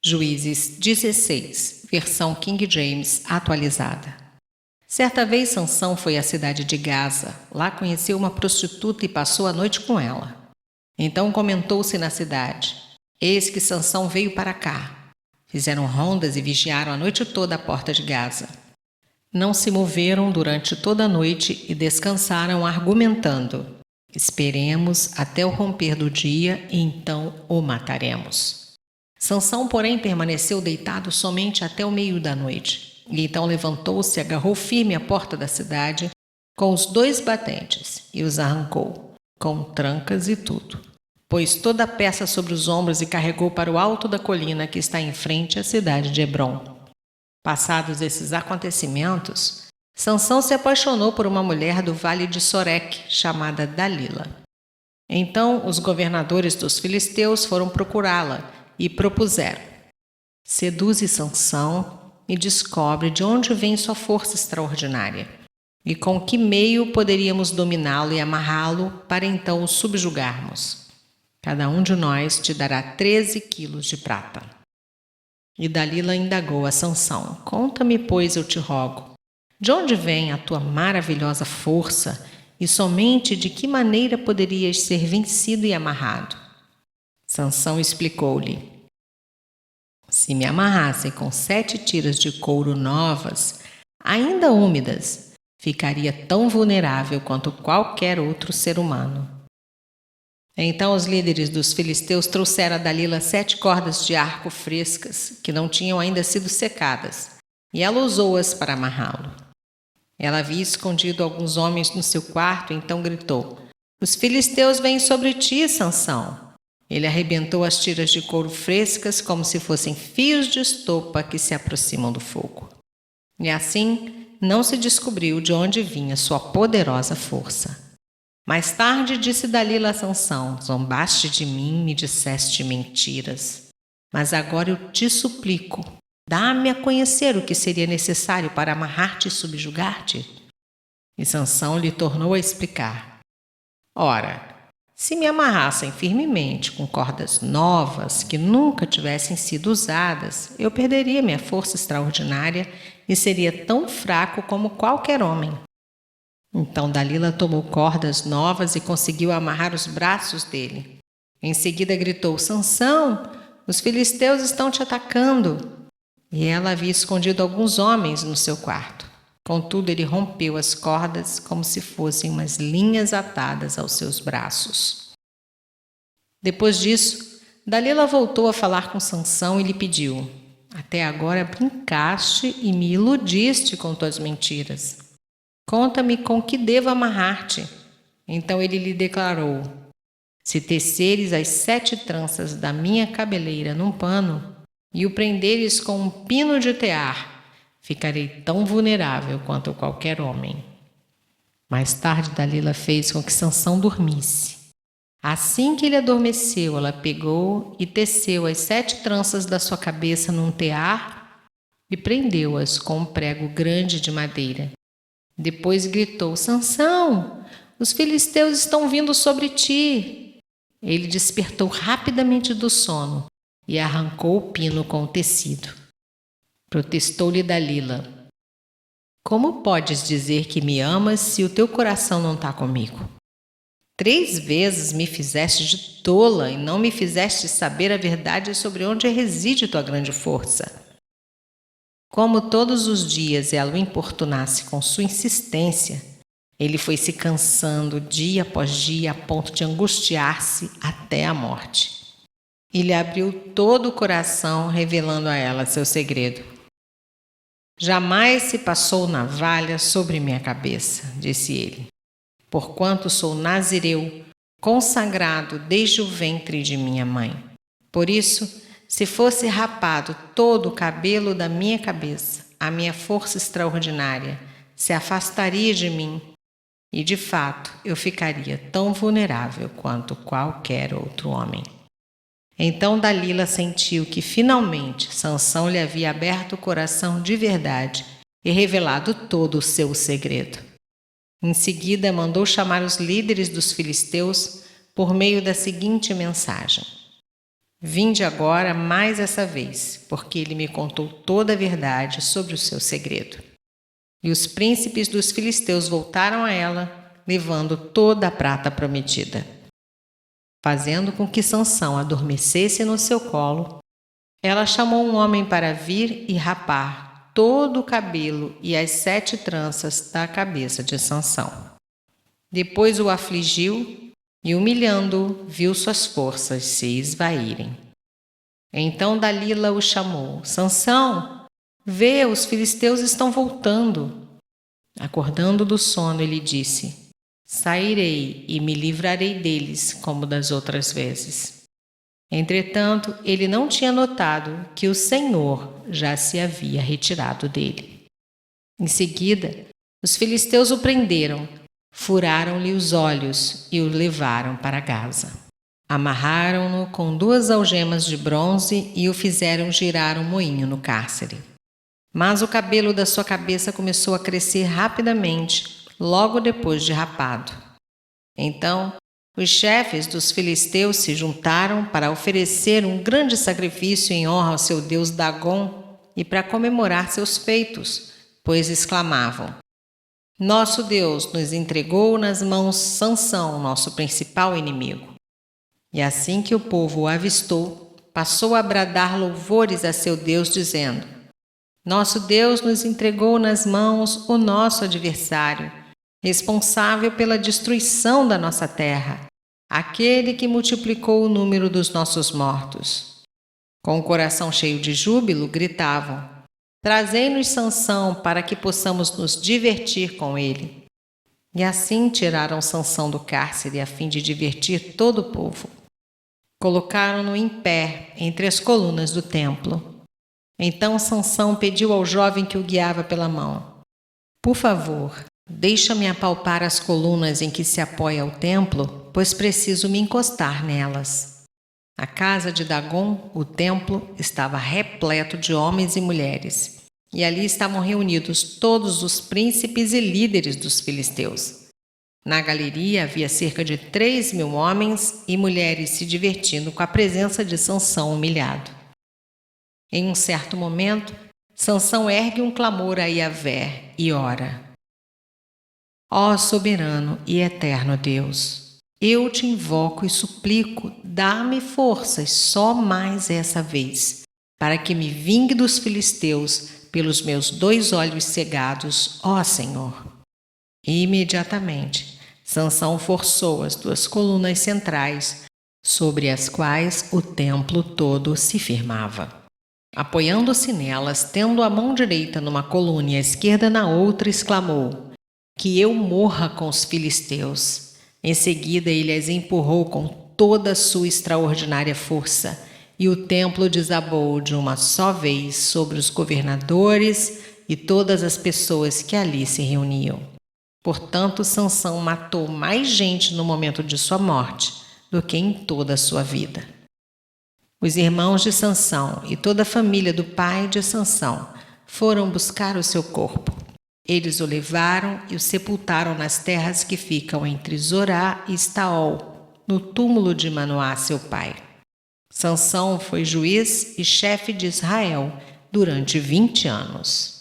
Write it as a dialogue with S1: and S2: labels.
S1: Juízes 16, versão King James atualizada. Certa vez Sansão foi à cidade de Gaza. Lá conheceu uma prostituta e passou a noite com ela. Então comentou-se na cidade: eis que Sansão veio para cá. Fizeram rondas e vigiaram a noite toda a porta de Gaza. Não se moveram durante toda a noite e descansaram argumentando: esperemos até o romper do dia e então o mataremos. Sansão, porém, permaneceu deitado somente até o meio da noite. E então levantou-se e agarrou firme a porta da cidade com os 2 batentes e os arrancou, com trancas e tudo. Pôs toda a peça sobre os ombros e carregou para o alto da colina que está em frente à cidade de Hebrom. Passados esses acontecimentos, Sansão se apaixonou por uma mulher do vale de Soreque, chamada Dalila. Então os governadores dos filisteus foram procurá-la e propuseram: seduze Sansão e descobre de onde vem sua força extraordinária, e com que meio poderíamos dominá-lo e amarrá-lo para então o subjugarmos. Cada um de nós te dará 13 quilos de prata. E Dalila indagou a Sansão: conta-me, pois, eu te rogo, de onde vem a tua maravilhosa força e somente de que maneira poderias ser vencido e amarrado? Sansão explicou-lhe: se me amarrassem com 7 tiras de couro novas, ainda úmidas, ficaria tão vulnerável quanto qualquer outro ser humano. Então os líderes dos filisteus trouxeram a Dalila 7 cordas de arco frescas, que não tinham ainda sido secadas, e ela usou-as para amarrá-lo. Ela havia escondido alguns homens no seu quarto, então gritou: os filisteus vêm sobre ti, Sansão. Ele arrebentou as tiras de couro frescas como se fossem fios de estopa que se aproximam do fogo. E assim não se descobriu de onde vinha sua poderosa força. Mais tarde disse Dalila a Sansão: zombaste de mim, me disseste mentiras. Mas agora eu te suplico, dá-me a conhecer o que seria necessário para amarrar-te e subjugar-te. E Sansão lhe tornou a explicar: ora, se me amarrassem firmemente com cordas novas que nunca tivessem sido usadas, eu perderia minha força extraordinária e seria tão fraco como qualquer homem. Então Dalila tomou cordas novas e conseguiu amarrar os braços dele. Em seguida gritou: Sansão, os filisteus estão te atacando. E ela havia escondido alguns homens no seu quarto. Contudo, ele rompeu as cordas como se fossem umas linhas atadas aos seus braços. Depois disso, Dalila voltou a falar com Sansão e lhe pediu: até agora brincaste e me iludiste com tuas mentiras. Conta-me com que devo amarrar-te. Então ele lhe declarou: se teceres as 7 tranças da minha cabeleira num pano e o prenderes com um pino de tear, ficarei tão vulnerável quanto qualquer homem. Mais tarde, Dalila fez com que Sansão dormisse. Assim que ele adormeceu, ela pegou e teceu as 7 tranças da sua cabeça num tear e prendeu-as com um prego grande de madeira. Depois gritou: Sansão, os filisteus estão vindo sobre ti. Ele despertou rapidamente do sono e arrancou o pino com o tecido. Protestou-lhe Dalila: como podes dizer que me amas se o teu coração não está comigo? 3 vezes me fizeste de tola e não me fizeste saber a verdade sobre onde reside tua grande força. Como todos os dias ela o importunasse com sua insistência, ele foi se cansando dia após dia a ponto de angustiar-se até a morte. E lhe abriu todo o coração, revelando a ela seu segredo. Jamais se passou navalha sobre minha cabeça, disse ele, porquanto sou nazireu, consagrado desde o ventre de minha mãe. Por isso, se fosse rapado todo o cabelo da minha cabeça, a minha força extraordinária se afastaria de mim, e de fato eu ficaria tão vulnerável quanto qualquer outro homem. Então Dalila sentiu que finalmente Sansão lhe havia aberto o coração de verdade e revelado todo o seu segredo. Em seguida mandou chamar os líderes dos filisteus por meio da seguinte mensagem: Vinde agora mais essa vez, porque ele me contou toda a verdade sobre o seu segredo. E os príncipes dos filisteus voltaram a ela, levando toda a prata prometida. Fazendo com que Sansão adormecesse no seu colo, ela chamou um homem para vir e rapar todo o cabelo e as 7 tranças da cabeça de Sansão. Depois o afligiu e, humilhando-o, viu suas forças se esvaírem. Então Dalila o chamou: Sansão, vê, os filisteus estão voltando. Acordando do sono, ele disse: Sairei e me livrarei deles como das outras vezes. Entretanto, ele não tinha notado que o Senhor já se havia retirado dele. Em seguida, os filisteus o prenderam, furaram-lhe os olhos e o levaram para Gaza. Amarraram-no com 2 algemas de bronze e o fizeram girar um moinho no cárcere. Mas o cabelo da sua cabeça começou a crescer rapidamente, logo depois de rapado. Então, os chefes dos filisteus se juntaram para oferecer um grande sacrifício em honra ao seu deus Dagom e para comemorar seus feitos, pois exclamavam: Nosso Deus nos entregou nas mãos Sansão, nosso principal inimigo. E assim que o povo o avistou, passou a bradar louvores a seu Deus, dizendo: Nosso Deus nos entregou nas mãos o nosso adversário, responsável pela destruição da nossa terra, aquele que multiplicou o número dos nossos mortos. Com o coração cheio de júbilo, gritavam: Trazei-nos Sansão para que possamos nos divertir com ele. E assim tiraram Sansão do cárcere a fim de divertir todo o povo. Colocaram-no em pé entre as colunas do templo. Então Sansão pediu ao jovem que o guiava pela mão: Por favor, deixa-me apalpar as colunas em que se apoia o templo, pois preciso me encostar nelas. A casa de Dagom, o templo, estava repleto de homens e mulheres, e ali estavam reunidos todos os príncipes e líderes dos filisteus. Na galeria havia cerca de 3.000 homens e mulheres se divertindo com a presença de Sansão humilhado. Em um certo momento, Sansão ergue um clamor a Yahvé e ora: Ó soberano e eterno Deus, eu te invoco e suplico, dá-me forças só mais essa vez, para que me vingue dos filisteus pelos meus 2 olhos cegados, ó Senhor. E imediatamente, Sansão forçou as 2 colunas centrais, sobre as quais o templo todo se firmava. Apoiando-se nelas, tendo a mão direita numa coluna e a esquerda na outra, exclamou: Que eu morra com os filisteus. Em seguida, ele as empurrou com toda a sua extraordinária força, e o templo desabou de uma só vez sobre os governadores e todas as pessoas que ali se reuniam. Portanto, Sansão matou mais gente no momento de sua morte do que em toda a sua vida. Os irmãos de Sansão e toda a família do pai de Sansão foram buscar o seu corpo. Eles o levaram e o sepultaram nas terras que ficam entre Zorá e Estaol, no túmulo de Manoá, seu pai. Sansão foi juiz e chefe de Israel durante 20 anos.